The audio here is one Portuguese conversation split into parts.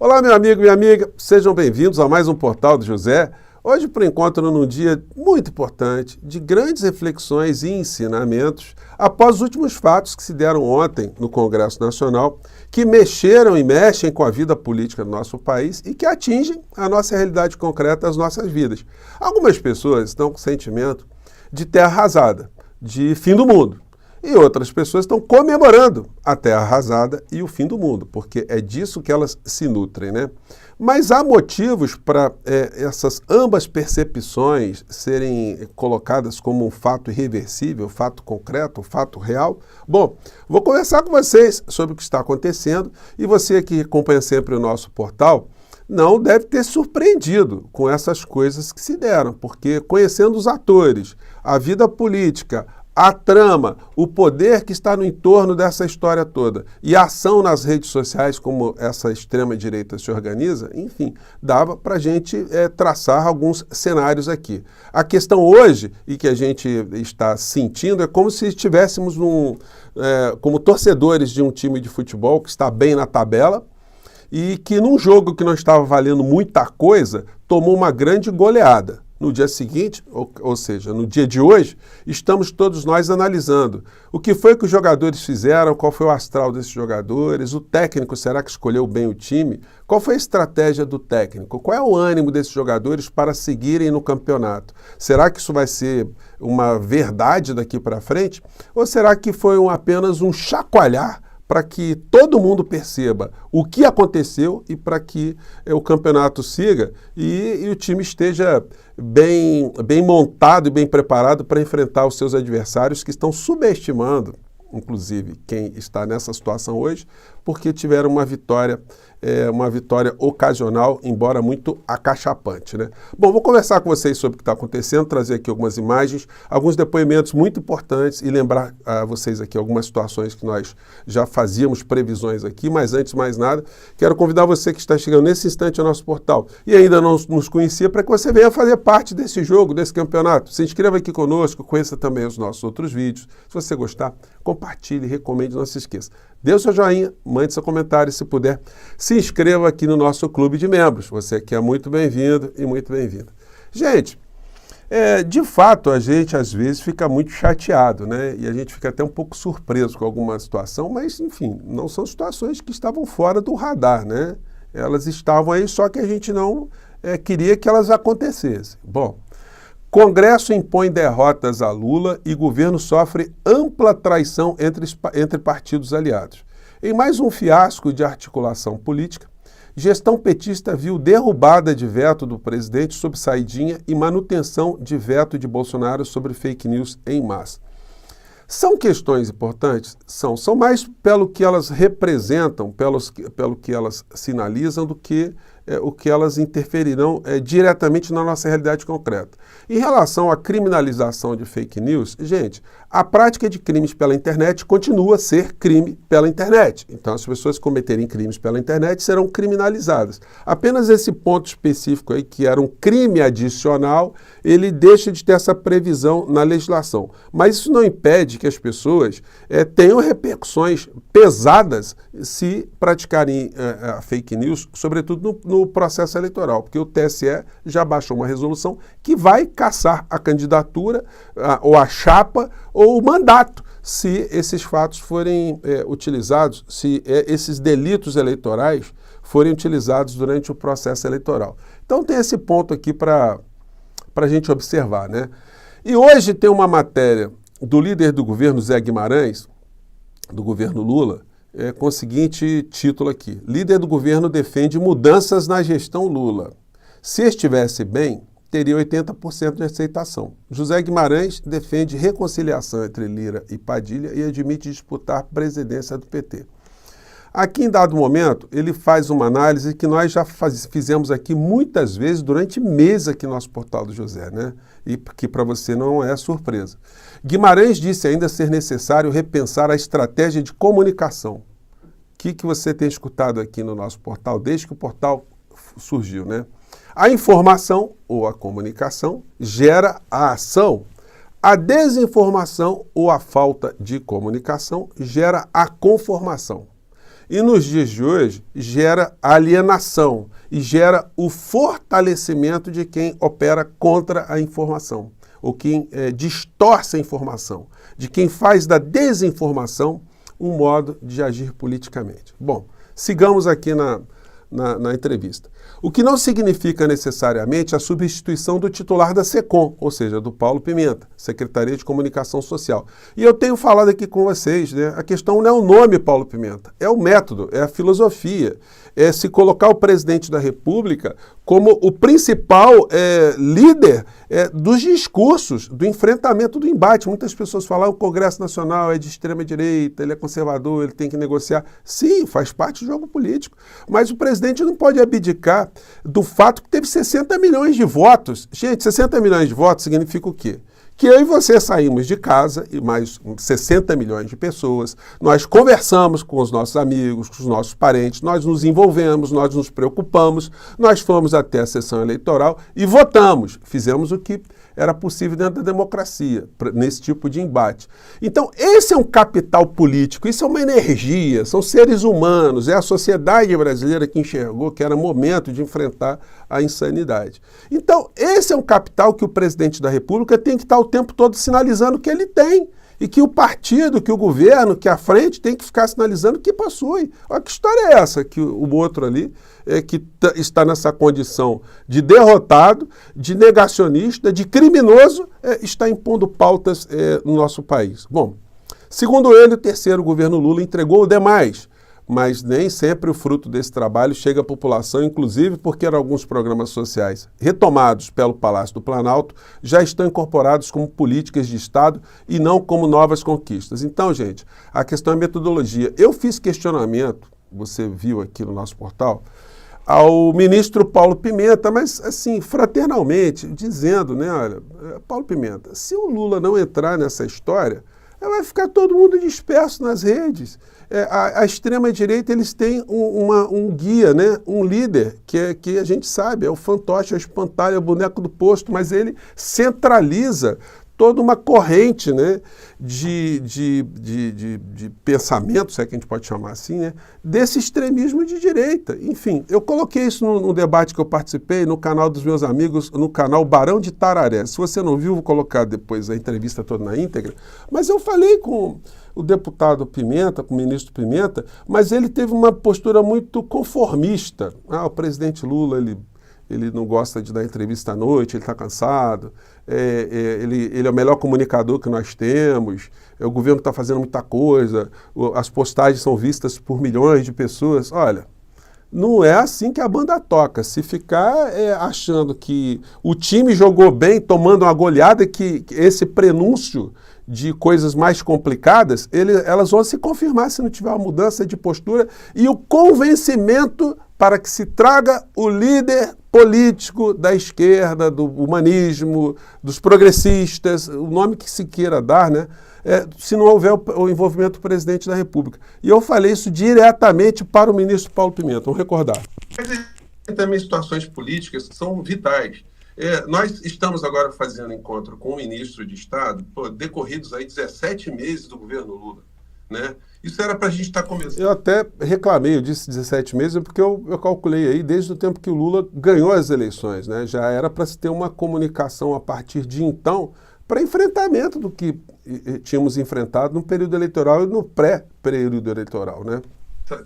Olá, meu amigo e minha amiga, sejam bem-vindos a mais um Portal do José. Hoje, por encontro num dia muito importante, de grandes reflexões e ensinamentos, após os últimos fatos que se deram ontem no Congresso Nacional, que mexeram e mexem com a vida política do nosso país e que atingem a nossa realidade concreta, as nossas vidas. Algumas pessoas estão com sentimento de terra arrasada, de fim do mundo. E outras pessoas estão comemorando a terra arrasada e o fim do mundo, porque é disso que elas se nutrem, né? Mas há motivos para essas ambas percepções serem colocadas como um fato irreversível, fato concreto, fato real? Bom, vou conversar com vocês sobre o que está acontecendo e você que acompanha sempre o nosso portal não deve ter surpreendido com essas coisas que se deram, porque conhecendo os atores, a vida política, a trama, o poder que está no entorno dessa história toda e a ação nas redes sociais, como essa extrema-direita se organiza, enfim, dava para a gente traçar alguns cenários aqui. A questão hoje, e que a gente está sentindo, é como se estivéssemos como torcedores de um time de futebol que está bem na tabela e que num jogo que não estava valendo muita coisa, tomou uma grande goleada. No dia seguinte, ou seja, no dia de hoje, estamos todos nós analisando o que foi que os jogadores fizeram, qual foi o astral desses jogadores, o técnico, será que escolheu bem o time? Qual foi a estratégia do técnico? Qual é o ânimo desses jogadores para seguirem no campeonato? Será que isso vai ser uma verdade daqui para frente? Ou será que foi apenas um chacoalhar para que todo mundo perceba o que aconteceu e para que o campeonato siga e o time esteja bem montado e bem preparado para enfrentar os seus adversários que estão subestimando, inclusive, quem está nessa situação hoje, porque tiveram uma vitória ocasional, embora muito acachapante, né? Bom, vou conversar com vocês sobre o que está acontecendo, trazer aqui algumas imagens, alguns depoimentos muito importantes e lembrar a vocês aqui algumas situações que nós já fazíamos previsões aqui, mas antes de mais nada, quero convidar você que está chegando nesse instante ao nosso portal e ainda não nos conhecia, para que você venha fazer parte desse jogo, desse campeonato. Se inscreva aqui conosco, conheça também os nossos outros vídeos. Se você gostar, compartilhe, recomende, não se esqueça. Dê o seu joinha, mande seu comentário, se puder, se inscreva aqui no nosso clube de membros. Você aqui é muito bem-vindo e muito bem-vinda. Gente, de fato, a gente às vezes fica muito chateado, né? E a gente fica até um pouco surpreso com alguma situação, mas, enfim, não são situações que estavam fora do radar, né? Elas estavam aí, só que a gente não queria que elas acontecessem. Bom, Congresso impõe derrotas a Lula e governo sofre ampla traição entre partidos aliados. Em mais um fiasco de articulação política, gestão petista viu derrubada de veto do presidente sobre saidinha e manutenção de veto de Bolsonaro sobre fake news em massa. São questões importantes? São mais pelo que elas representam, pelo que elas sinalizam, do que o que elas interferirão diretamente na nossa realidade concreta. Em relação à criminalização de fake news, gente, a prática de crimes pela internet continua a ser crime pela internet. Então, as pessoas que cometerem crimes pela internet serão criminalizadas. Apenas esse ponto específico aí, que era um crime adicional, ele deixa de ter essa previsão na legislação. Mas isso não impede que as pessoas tenham repercussões pesadas se praticarem fake news, sobretudo no processo eleitoral, porque o TSE já baixou uma resolução que vai cassar a candidatura, ou a chapa, ou o mandato, se esses fatos forem utilizados, se esses delitos eleitorais forem utilizados durante o processo eleitoral. Então tem esse ponto aqui para a gente observar, né? E hoje tem uma matéria do líder do governo, Zé Guimarães, do governo Lula, com o seguinte título aqui: líder do governo defende mudanças na gestão Lula. Se estivesse bem, teria 80% de aceitação. José Guimarães defende reconciliação entre Lira e Padilha e admite disputar a presidência do PT. Aqui, em dado momento, ele faz uma análise que nós já fizemos aqui muitas vezes durante meses aqui no nosso Portal do José, né? E que para você não é surpresa. Guimarães disse ainda ser necessário repensar a estratégia de comunicação. O que você tem escutado aqui no nosso portal desde que o portal surgiu, né? A informação ou a comunicação gera a ação. A desinformação ou a falta de comunicação gera a conformação. E nos dias de hoje gera alienação e gera o fortalecimento de quem opera contra a informação, ou quem distorce a informação, de quem faz da desinformação um modo de agir politicamente. Bom, sigamos aqui na entrevista. O que não significa necessariamente a substituição do titular da SECOM, ou seja, do Paulo Pimenta, Secretaria de Comunicação Social. E eu tenho falado aqui com vocês, né? A questão não é o nome Paulo Pimenta, é o método, é a filosofia, é se colocar o presidente da República como o principal líder dos discursos, do enfrentamento do embate. Muitas pessoas falam que o Congresso Nacional é de extrema-direita, ele é conservador, ele tem que negociar. Sim, faz parte do jogo político, mas o presidente não pode abdicar do fato que teve 60 milhões de votos. Gente, 60 milhões de votos significa o quê? Que eu e você saímos de casa, e mais 60 milhões de pessoas, nós conversamos com os nossos amigos, com os nossos parentes, nós nos envolvemos, nós nos preocupamos, nós fomos até a sessão eleitoral e votamos, fizemos o que era possível dentro da democracia, nesse tipo de embate. Então, esse é um capital político, isso é uma energia, são seres humanos, é a sociedade brasileira que enxergou que era momento de enfrentar a insanidade. Então, esse é um capital que o presidente da República tem que estar o tempo todo sinalizando que ele tem, e que o partido, que o governo, que a frente tem que ficar sinalizando que possui. Olha que história é essa, que o outro ali, que está nessa condição de derrotado, de negacionista, de criminoso, está impondo pautas no nosso país. Bom, segundo ele, o terceiro governo Lula entregou o demais, mas nem sempre o fruto desse trabalho chega à população, inclusive porque alguns programas sociais retomados pelo Palácio do Planalto já estão incorporados como políticas de Estado e não como novas conquistas. Então, gente, a questão é metodologia. Eu fiz questionamento, você viu aqui no nosso portal, ao ministro Paulo Pimenta, mas assim, fraternalmente, dizendo, né, olha, Paulo Pimenta, se o Lula não entrar nessa história, vai ficar todo mundo disperso nas redes. A extrema-direita, eles têm um guia, né? Um líder, que a gente sabe, é o fantoche, é o espantalho, é o boneco do posto, mas ele centraliza toda uma corrente, né, de pensamento, se é que a gente pode chamar assim, né, desse extremismo de direita. Enfim, eu coloquei isso no debate que eu participei, no canal dos meus amigos, no canal Barão de Tararé. Se você não viu, vou colocar depois a entrevista toda na íntegra. Mas eu falei com o deputado Pimenta, com o ministro Pimenta, mas ele teve uma postura muito conformista. O presidente Lula, ele não gosta de dar entrevista à noite, ele está cansado, ele é o melhor comunicador que nós temos, o governo está fazendo muita coisa, as postagens são vistas por milhões de pessoas. Olha, não é assim que a banda toca. Se ficar achando que o time jogou bem, tomando uma goleada, que esse prenúncio de coisas mais complicadas, elas vão se confirmar se não tiver uma mudança de postura e o convencimento para que se traga o líder político da esquerda, do humanismo, dos progressistas, o nome que se queira dar, né? Se não houver o envolvimento do presidente da República. E eu falei isso diretamente para o ministro Paulo Pimenta, vamos recordar. Tem também situações políticas que são vitais. Nós estamos agora fazendo encontro com o ministro de Estado, decorridos aí 17 meses do governo Lula, né? Isso era para a gente estar começando. Eu até reclamei, eu disse 17 meses, porque eu calculei aí desde o tempo que o Lula ganhou as eleições, né? Já era para se ter uma comunicação a partir de então para enfrentamento do que tínhamos enfrentado no período eleitoral e no pré-período eleitoral, né?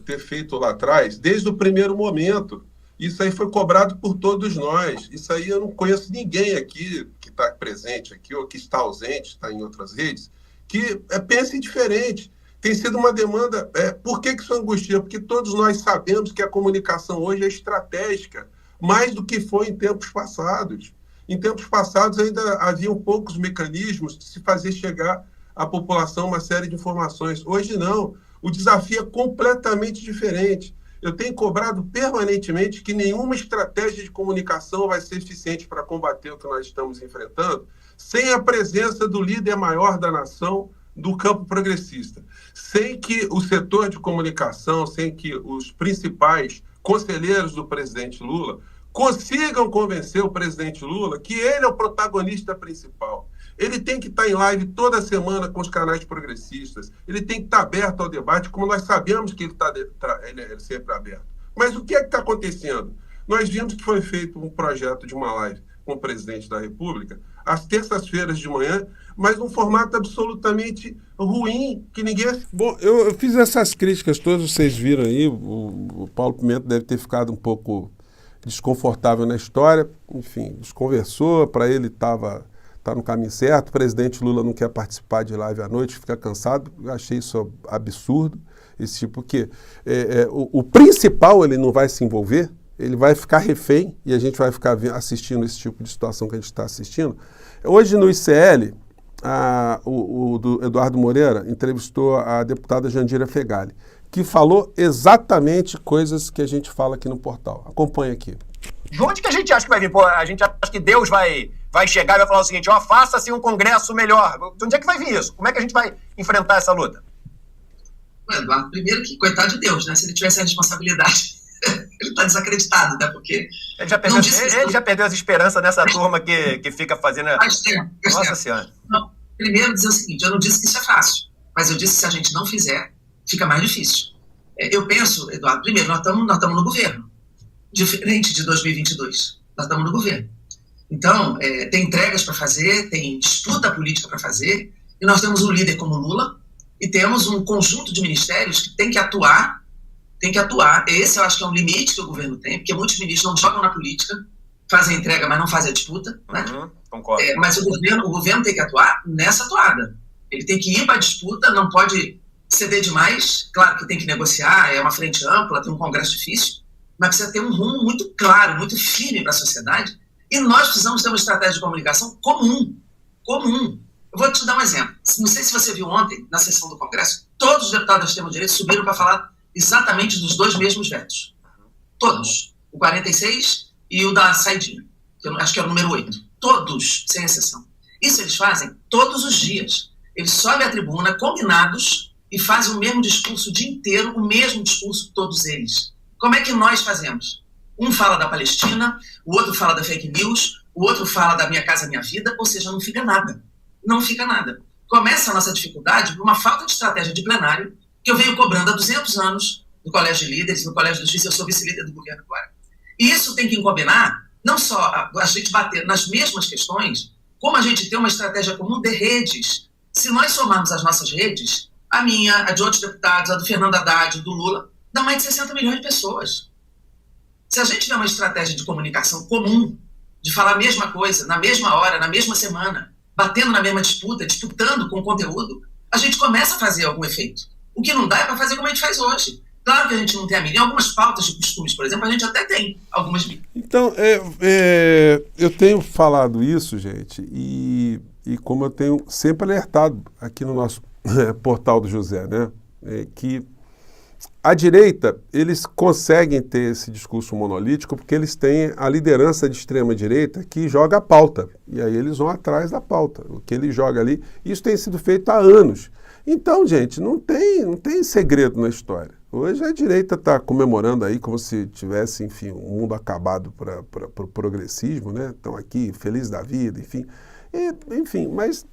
Ter feito lá atrás, desde o primeiro momento. Isso aí foi cobrado por todos nós. Isso aí eu não conheço ninguém aqui que está presente aqui ou que está ausente, está em outras redes, que pense diferente. Tem sido uma demanda... por que isso angustia? Porque todos nós sabemos que a comunicação hoje é estratégica, mais do que foi em tempos passados. Em tempos passados ainda haviam poucos mecanismos de se fazer chegar à população uma série de informações. Hoje não. O desafio é completamente diferente. Eu tenho cobrado permanentemente que nenhuma estratégia de comunicação vai ser eficiente para combater o que nós estamos enfrentando sem a presença do líder maior da nação do campo progressista. Sem que o setor de comunicação, sem que os principais conselheiros do presidente Lula consigam convencer o presidente Lula que ele é o protagonista principal. Ele tem que estar em live toda semana com os canais progressistas. Ele tem que estar aberto ao debate, como nós sabemos que ele é sempre aberto. Mas o que é que está acontecendo? Nós vimos que foi feito um projeto de uma live com o presidente da República, às terças-feiras de manhã, mas num formato absolutamente ruim, que ninguém... Bom, eu fiz essas críticas todas, vocês viram aí, o Paulo Pimenta deve ter ficado um pouco desconfortável na história, enfim, desconversou, para ele tá no caminho certo, o presidente Lula não quer participar de live à noite, fica cansado, eu achei isso absurdo, esse tipo, porque o principal ele não vai se envolver, ele vai ficar refém e a gente vai ficar assistindo esse tipo de situação que a gente está assistindo. Hoje no ICL, o Eduardo Moreira entrevistou a deputada Jandira Fegali, que falou exatamente coisas que a gente fala aqui no portal. Acompanha aqui. De onde que a gente acha que vai vir? Pô, a gente acha que Deus vai chegar e vai falar o seguinte, faça-se um congresso melhor. De onde é que vai vir isso? Como é que a gente vai enfrentar essa luta? Eduardo, primeiro que coitado de Deus, né? Se ele tivesse a responsabilidade... Ele está desacreditado, né? Porque... Ele já perdeu as esperanças nessa turma que fica fazendo... Nossa Senhora. Não, primeiro dizer o seguinte, eu não disse que isso é fácil, mas eu disse que se a gente não fizer, fica mais difícil. Eu penso, Eduardo, primeiro, nós estamos no governo, diferente de 2022. Nós estamos no governo. Então, tem entregas para fazer, tem disputa política para fazer, e nós temos um líder como Lula, e temos um conjunto de ministérios que tem que atuar. Esse eu acho que é um limite que o governo tem, porque muitos ministros não jogam na política, fazem a entrega, mas não fazem a disputa, né? Concordo. Mas o governo tem que atuar nessa atuada. Ele tem que ir para a disputa, não pode ceder demais. Claro que tem que negociar, é uma frente ampla, tem um congresso difícil, mas precisa ter um rumo muito claro, muito firme para a sociedade. E nós precisamos ter uma estratégia de comunicação comum. Eu vou te dar um exemplo. Não sei se você viu ontem, na sessão do Congresso, todos os deputados da extrema-direita subiram para falar exatamente dos dois mesmos vetos. Todos. O 46 e o da saidinha, que eu acho que é o número 8. Todos, sem exceção. Isso eles fazem todos os dias. Eles sobem à tribuna, combinados, e fazem o mesmo discurso o dia inteiro, o mesmo discurso todos eles. Como é que nós fazemos? Um fala da Palestina, o outro fala da fake news, o outro fala da Minha Casa Minha Vida, ou seja, não fica nada. Não fica nada. Começa a nossa dificuldade por uma falta de estratégia de plenário, que eu venho cobrando há 200 anos no Colégio de Líderes, no Colégio de Justiça, eu sou vice-líder do governo agora. E isso tem que combinar, não só a gente bater nas mesmas questões, como a gente ter uma estratégia comum de redes. Se nós somarmos as nossas redes, a minha, a de outros deputados, a do Fernando Haddad, do Lula, dá mais de 60 milhões de pessoas. Se a gente tiver uma estratégia de comunicação comum, de falar a mesma coisa, na mesma hora, na mesma semana, batendo na mesma disputa, disputando com conteúdo, a gente começa a fazer algum efeito. O que não dá é para fazer como a gente faz hoje. Claro que a gente não tem a mídia. Em algumas pautas de costumes, por exemplo, a gente até tem algumas mídias. Então, eu tenho falado isso, gente, e como eu tenho sempre alertado aqui no nosso portal do José, né, que a direita, eles conseguem ter esse discurso monolítico porque eles têm a liderança de extrema-direita que joga a pauta. E aí eles vão atrás da pauta. O que ele joga ali, isso tem sido feito há anos. Então, gente, não tem segredo na história. Hoje a direita está comemorando aí como se tivesse, enfim, um mundo acabado para o progressismo, né? Estão aqui felizes da vida, enfim. Enfim, mas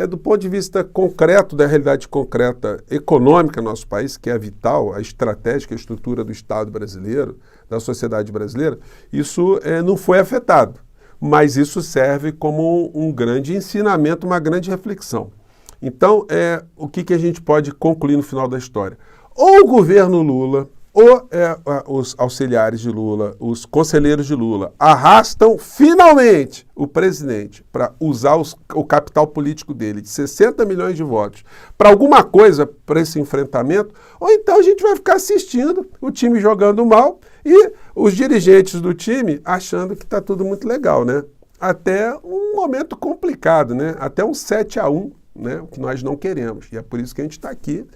do ponto de vista concreto, da realidade concreta econômica do nosso país, que é vital, a estratégica, a estrutura do Estado brasileiro, da sociedade brasileira, isso não foi afetado. Mas isso serve como um grande ensinamento, uma grande reflexão. Então, o que a gente pode concluir no final da história? Ou o governo Lula, ou os auxiliares de Lula, os conselheiros de Lula, arrastam finalmente o presidente para usar o capital político dele, de 60 milhões de votos, para alguma coisa, para esse enfrentamento, ou então a gente vai ficar assistindo o time jogando mal e os dirigentes do time achando que está tudo muito legal, né? Até um momento complicado, né? Até um 7-1. Né, o que nós não queremos. E é por isso que a gente está aqui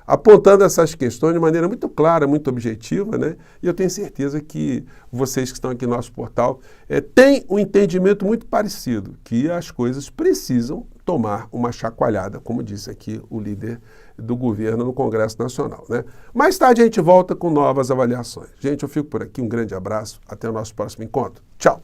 apontando essas questões de maneira muito clara, muito objetiva, né? E eu tenho certeza que vocês que estão aqui no nosso portal têm um entendimento muito parecido, que as coisas precisam tomar uma chacoalhada, como disse aqui o líder do governo no Congresso Nacional, né? Mais tarde a gente volta com novas avaliações. Gente, eu fico por aqui, um grande abraço, até o nosso próximo encontro. Tchau!